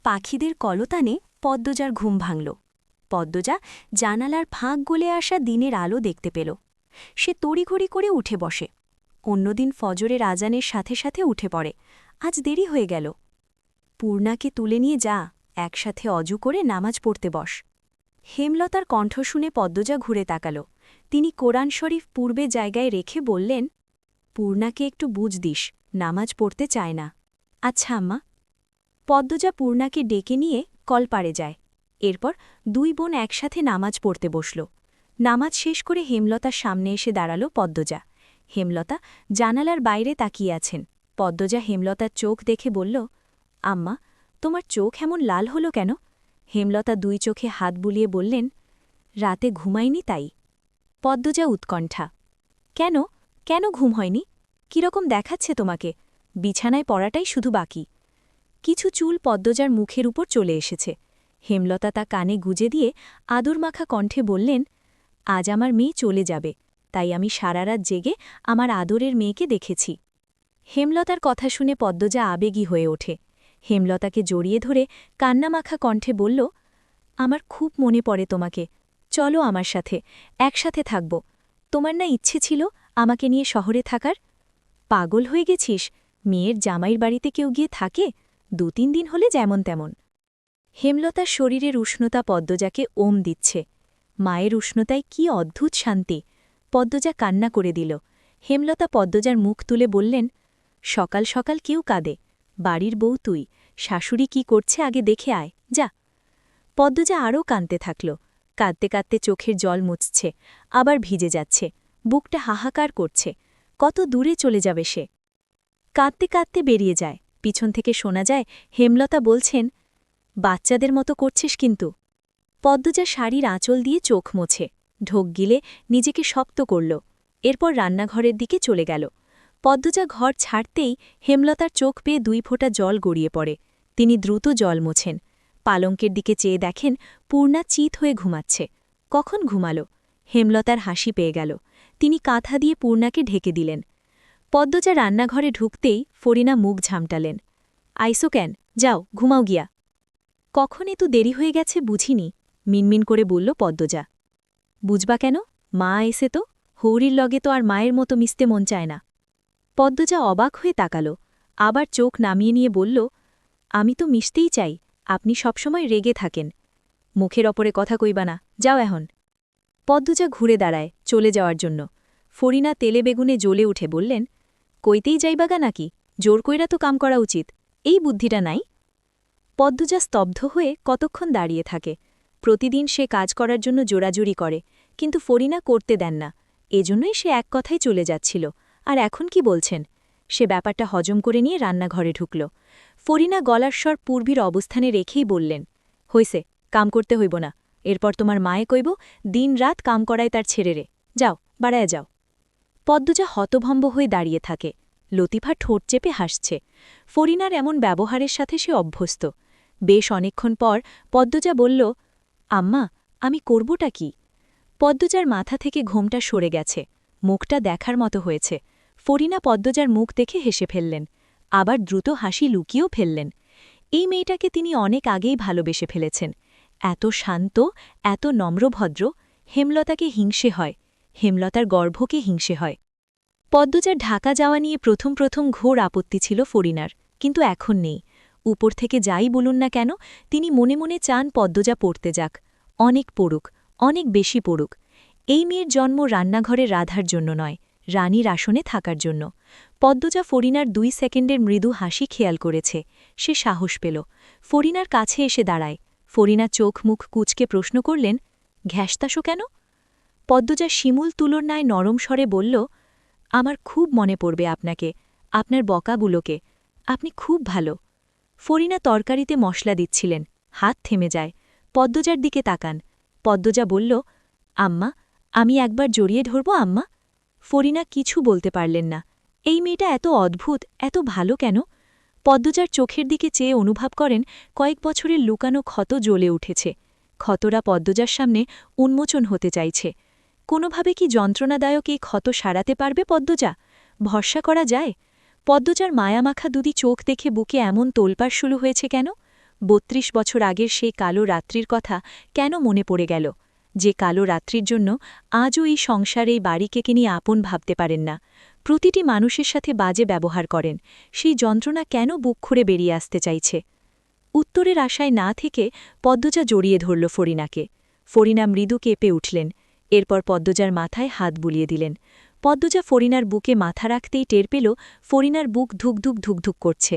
পাখিদের কলতানে পদ্মজার ঘুম ভাঙল। পদ্মজা জানালার ফাঁক গলে আসা দিনের আলো দেখতে পেল। সে তড়িঘড়ি করে উঠে বসে। অন্যদিন ফজরের আজানের সাথে সাথে উঠে পড়ে। আজ দেরি হয়ে গেল। পূর্ণাকে তুলে নিয়ে যা, একসাথে অজু করে নামাজ পড়তে বস। হেমলতার কণ্ঠ শুনে পদ্মজা ঘুরে তাকাল। তিনি কোরআন শরীফ পূর্বে জায়গায় রেখে বললেন, পূর্ণাকে একটু বুঝ দিস, নামাজ পড়তে চায় না। আচ্ছা আম্মা। পদ্মজা পূর্ণাকে ডেকে নিয়ে কলপাড়ে যায়। এরপর দুই বোন একসাথে নামাজ পড়তে বসল। নামাজ শেষ করে হেমলতার সামনে এসে দাঁড়াল পদ্মজা। হেমলতা জানালার বাইরে তাকিয়ে আছেন। পদ্মজা হেমলতার চোখ দেখে বলল, আম্মা, তোমার চোখ এমন লাল হলো কেন? হেমলতা দুই চোখে হাত বুলিয়ে বললেন, রাতে ঘুমাইনি তাই। পদ্মজা উৎকণ্ঠা, কেন কেন ঘুম হয়নি? কিরকম দেখাচ্ছে তোমাকে? বিছানায় পড়াটাই শুধু বাকি। কিছু চুল পদ্মজার মুখের উপর চলে এসেছে। হেমলতা তা কানে গুজে দিয়ে আদরমাখা কণ্ঠে বললেন, আজ আমার মেয়ে চলে যাবে, তাই আমি সারা রাত জেগে আমার আদরের মেয়েকে দেখেছি। হেমলতার কথা শুনে পদ্মজা আবেগী হয়ে ওঠে। হেমলতাকে জড়িয়ে ধরে কান্নামাখা কণ্ঠে বলল, আমার খুব মনে পড়ে তোমাকে। চলো আমার সাথে, একসাথে থাকব। তোমার না ইচ্ছে ছিল আমাকে নিয়ে শহরে থাকার? পাগল হয়ে গেছিস? মেয়ের জামাইর বাড়িতে কেউ গিয়ে থাকে? 2-3 দিন হলে যেমন তেমন। হেমলতার শরীরের উষ্ণতা পদ্মজাকে ওম দিচ্ছে। মায়ের উষ্ণতায় কি অদ্ভুত শান্তি! পদ্মজা কান্না করে দিল। হেমলতা পদ্মজার মুখ তুলে বললেন, সকাল সকাল কেউ কাঁদে? বাড়ির বউ তুই, শাশুড়ি কি করছে আগে দেখে আয়, যা। পদ্মজা আরও কাঁদতে থাকল। কাঁদতে কাঁদতে চোখের জল মুছছে, আবার ভিজে যাচ্ছে। বুকটা হাহাকার করছে। কত দূরে চলে যাবে সে? কাঁদতে কাঁদতে বেরিয়ে যায়। পিছন থেকে শোনা যায় হেমলতা বলছেন, বাচ্চাদের মতো করছিস কিন্তু। পদ্মজা শাড়ির আঁচল দিয়ে চোখ মোছে, ঢোক গিলে নিজেকে শক্ত করল। এরপর রান্নাঘরের দিকে চলে গেল। পদ্মজা ঘর ছাড়তেই হেমলতার চোখ পেয়ে 2 ফোঁটা জল গড়িয়ে পড়ে। তিনি দ্রুত জল মোছেন। পালঙ্কের দিকে চেয়ে দেখেন পূর্ণা চিত হয়ে ঘুমাচ্ছে। কখন ঘুমালো? হেমলতার হাসি পেয়ে গেল। তিনি কাঁথা দিয়ে পূর্ণাকে ঢেকে দিলেন। পদ্মজা রান্নাঘরে ঢুকতেই ফরিনা মুখ ঝামটালেন। আইসো কেন, যাও ঘুমাও গিয়া। কখন এত দেরি হয়ে গেছে বুঝিনি, মিনমিন করে বলল পদ্মজা। বুঝবা কেন? মা এসে তো, হৌরির লগে তো আর মায়ের মতো মিশতে মন চায় না। পদ্মজা অবাক হয়ে তাকাল, আবার চোখ নামিয়ে নিয়ে বলল, আমি তো মিশতেই চাই, আপনি সবসময় রেগে থাকেন। মুখের ওপরে কথা কইবা না, যাও এখন। পদ্মজা ঘুরে দাঁড়ায় চলে যাওয়ার জন্য। ফরিনা তেলে বেগুনে জ্বলে উঠে বললেন, কইতেই যাইবাগা নাকি? জোর কইরা তো কাম করা উচিত, এই বুদ্ধিটা নাই? পদ্মজা স্তব্ধ হয়ে কতক্ষণ দাঁড়িয়ে থাকে। প্রতিদিন সে কাজ করার জন্য জোরাজুরি করে, কিন্তু ফরিনা করতে দেন না। এজন্যই সে এক কথায় চলে যাচ্ছিল। আর এখন কি বলছেন? সে ব্যাপারটা হজম করে নিয়ে রান্নাঘরে ঢুকল। ফরিনা গলার স্বর পূর্বীর অবস্থানে রেখেই বললেন, হইছে, কাম করতে হইব না। এরপর তোমার মায়ে কইব দিন রাত কাম করায় তার ছেড়ে রে, যাও বাড়ায় যাও। পদ্মজা হতভম্ব হয়ে দাঁড়িয়ে থাকে। লতিফা ঠোঁট চেপে হাসছে। ফরিনার এমন ব্যবহারের সাথে সে অভ্যস্ত। বেশ অনেকক্ষণ পর পদ্মজা বলল, আম্মা, আমি করবটা কি? পদ্মজার মাথা থেকে ঘোমটা সরে গেছে, মুখটা দেখার মতো হয়েছে। ফরিনা পদ্মজার মুখ দেখে হেসে ফেললেন, আবার দ্রুত হাসি লুকিয়েও ফেললেন। এই মেয়েটাকে তিনি অনেক আগেই ভালোবেসে ফেলেছেন। এত শান্ত, এত নম্রভদ্র। হেমলতাকে হিংসে হয়, হেমলতার গর্ভকে হিংসে হয়। পদ্মজার ঢাকা যাওয়া নিয়ে প্রথম প্রথম ঘোর আপত্তি ছিল ফরিনার, কিন্তু এখন নেই। উপর থেকে যাই বলুন না কেন, তিনি মনে মনে চান পদ্মজা পড়তে যাক, অনেক পড়ুক, অনেক বেশি পড়ুক। এই মেয়ের জন্ম রান্নাঘরে রাধার জন্য নয়, রানীর আসনে থাকার জন্য। পদ্মজা ফরিনার 2 সেকেন্ডের মৃদু হাসি খেয়াল করেছে। সে সাহস পেল, ফরিনার কাছে এসে দাঁড়ায়। ফরিনা চোখ মুখ কুচকে প্রশ্ন করলেন, ঘ্যাসতাসো কেন? পদ্মজা শিমুল তুলোর ন্যায় নরম স্বরে বলল, আমার খুব মনে পড়বে আপনাকে, আপনার বকাগুলোকে। আপনি খুব ভালো। ফরিনা তরকারিতে মশলা দিচ্ছিলেন, হাত থেমে যায়। পদ্মজার দিকে তাকান। পদ্মজা বলল, আম্মা, আমি একবার জড়িয়ে ধরব আম্মা? ফরিনা কিছু বলতে পারলেন না। এই মেয়েটা এত অদ্ভুত, এত ভালো কেন? পদ্মজার চোখের দিকে চেয়ে অনুভব করেন কয়েক বছরের লুকানো ক্ষত জ্বলে উঠেছে। ক্ষতরা পদ্মজার সামনে উন্মোচন হতে চাইছে। কোনোভাবে কি যন্ত্রণাদায়ক এই ক্ষত সারাতে পারবে পদ্মজা? ভরসা করা যায়? পদ্মজার মায়ামাখা দুদি চোখ দেখে বুকে এমন তোলপাড় শুরু হয়েছে কেন? ৩২ বছর আগের সেই কালো রাত্রির কথা কেন মনে পড়ে গেল, যে কালো রাত্রির জন্য আজও এই সংসারে এই বাড়িকে নিয়ে আপন ভাবতে পারেন না, প্রতিটি মানুষের সাথে বাজে ব্যবহার করেন, সেই যন্ত্রণা কেন বুক খুঁড়ে বেরিয়ে আসতে চাইছে। উত্তরের আশায় না থেকে পদ্মজা জড়িয়ে ধরল ফরিনাকে। ফরিনা মৃদু কেঁপে উঠলেন, এরপর পদ্মজার মাথায় হাত বুলিয়ে দিলেন। পদ্মজা ফরিনার বুকে মাথা রাখতেই টের পেল ফরিনার বুক ধুকধুক ধুকধুক করছে।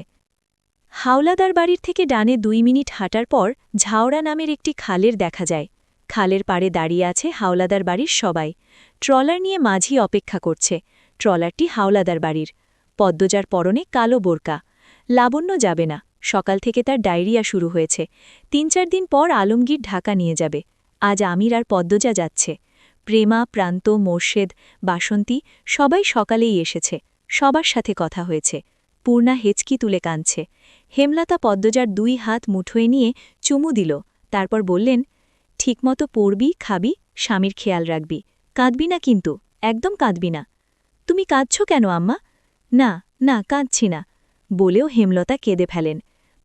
হাওলাদার বাড়ির থেকে ডানে ২ মিনিট হাঁটার পর ঝাওড়া নামের একটি খালের দেখা যায়। খালের পাড়ে দাঁড়িয়ে আছে হাওলাদার বাড়ির সবাই। ট্রলার নিয়ে মাঝি অপেক্ষা করছে। ট্রলারটি হাওলাদার বাড়ির। পদ্মজার পরনে কালো বোরকা। লাবণ্য যাবে না, সকাল থেকে তার ডায়রিয়া শুরু হয়েছে। ৩-৪ দিন পর আলমগীর ঢাকা নিয়ে যাবে। আজ আমির আর পদ্মজা যাচ্ছে। প্রেমা, প্রান্ত, মোর্শেদ, বাসন্তী সবাই সকালেই এসেছে। সবার সাথে কথা হয়েছে। পূর্ণা হেঁচকি তুলে কাঁদছে। হেমলতা পদ্মজার ২ হাত মুঠোয় নিয়ে চুমু দিল, তারপর বললেন, ঠিকমতো পড়বি, খাবি, স্বামীর খেয়াল রাখবি, কাঁদবি না কিন্তু, একদম কাঁদবি না। তুমি কাঁদছ কেন আম্মা? না না, কাঁদছি না, বলেও হেমলতা কেঁদে ফেলেন।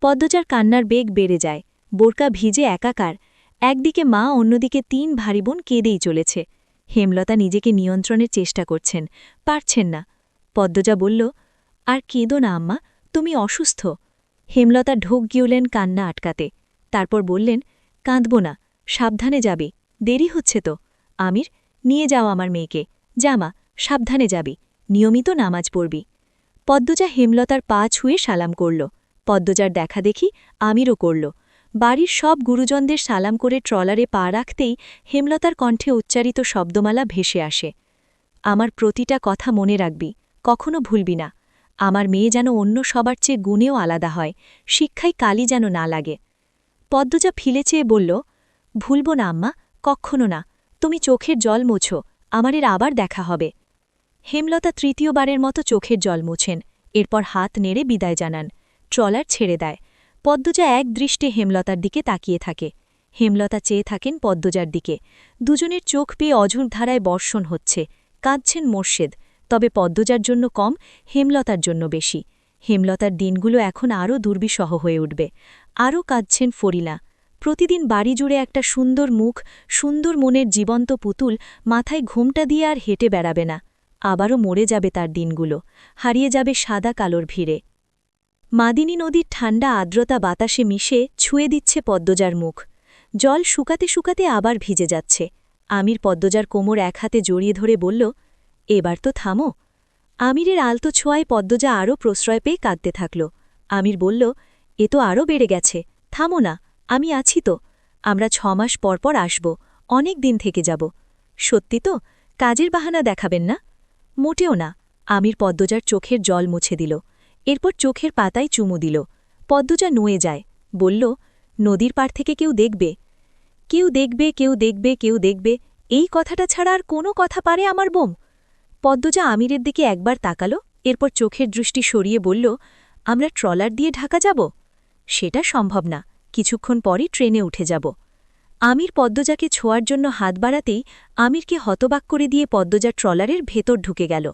পদ্মজার কান্নার বেগ বেড়ে যায়। বোরকা ভিজে একাকার। একদিকে মা, অন্যদিকে ৩ ভারী বোন কেঁদেই চলেছে। হেমলতা নিজেকে নিয়ন্ত্রণের চেষ্টা করছেন, পারছেন না। পদ্মজা বলল, আর কেঁদো না আম্মা, তুমি অসুস্থ। হেমলতা ঢোক গিউলেন কান্না আটকাতে। তারপর বললেন, কাঁদব না, সাবধানে যাবি, দেরি হচ্ছে তো। আমির, নিয়ে যাও আমার মেয়েকে, জামা, সাবধানে যাবি, নিয়মিত নামাজ পড়বি। পদ্মজা হেমলতার পা ছুঁয়ে সালাম করল। পদ্মজার দেখা দেখি আমিরও করল। বাড়ির সব গুরুজনদের সালাম করে ট্রলারে পা রাখতেই হেমলতার কণ্ঠে উচ্চারিত শব্দমালা ভেসে আসে, আমার প্রতিটা কথা মনে রাখবি, কখনো ভুলবি না। আমার মেয়ে যেন অন্য সবার চেয়ে গুণেও আলাদা হয়, শিক্ষায় কালি যেন না লাগে। পদ্মজা ফিলে চেয়ে বলল, ভুলব না আম্মা, কক্ষনো না, তুমি চোখের জল মোছো, আমারের আবার দেখা হবে। হেমলতা ৩য়বারের মতো চোখের জল মোছেন, এরপর হাত নেড়ে বিদায় জানান। ট্রলার ছেড়ে দেয়। পদ্মজা এক দৃষ্টে হেমলতার দিকে তাকিয়ে থাকে। হেমলতা চেয়ে থাকেন পদ্মজার দিকে। দুজনের চোখ পেয়ে অঝোর ধারায় বর্ষণ হচ্ছে। কাঁদছেন মোর্শেদ, তবে পদ্মজার জন্য কম, হেমলতার জন্য বেশি। হেমলতার দিনগুলো এখন আরও দুর্বিষহ হয়ে উঠবে। আরও কাঁদছেন ফরিনা। প্রতিদিন বাড়ি জুড়ে একটা সুন্দর মুখ, সুন্দর মনের জীবন্ত পুতুল মাথায় ঘোমটা দিয়ে আর হেঁটে বেড়াবে না। আবারও মরে যাবে তার দিনগুলো, হারিয়ে যাবে সাদা কালোর ভিড়ে। মাদিনী নদীর ঠান্ডা আর্দ্রতা বাতাসে মিশে ছুঁয়ে দিচ্ছে পদ্মজার মুখ। জল শুকাতে শুকাতে আবার ভিজে যাচ্ছে। আমির পদ্মজার কোমর এক হাতে জড়িয়ে ধরে বলল, এবার তো থামো। আমিরের আলতো ছোঁয়ায় পদ্মজা আরও প্রশ্রয় পেয়ে কাঁদতে থাকল। আমির বলল, এ তো আরও বেড়ে গেছে, থামো না, আমি আছি তো। আমরা ৬ মাস পরপর আসব, অনেক দিন থেকে যাব। সত্যি তো, কাজের বাহানা দেখাবেন না? মোটেও না। আমির পদ্মজার চোখের জল মুছে দিল। এরপর চোখের পাতায় চুমু দিল। পদ্মজা নুয়ে যায়, বলল, নদীর পাড় থেকে কেউ দেখবে? কেউ দেখবে, কেউ দেখবে, কেউ দেখবে, এই কথাটা ছাড়া আর কোনো কথা পারে আমার বোম? পদ্মজা আমিরের দিকে একবার তাকাল, এরপর চোখের দৃষ্টি সরিয়ে বলল, আমরা ট্রলার দিয়ে ঢাকা যাব? সেটা সম্ভব না, কিছুক্ষণ পরই ট্রেনে উঠে যাব। আমির পদ্মজাকে ছোঁয়ার জন্য হাত বাড়াতেই আমিরকে হতবাক করে দিয়ে পদ্মজা ট্রলারের ভেতর ঢুকে গেল।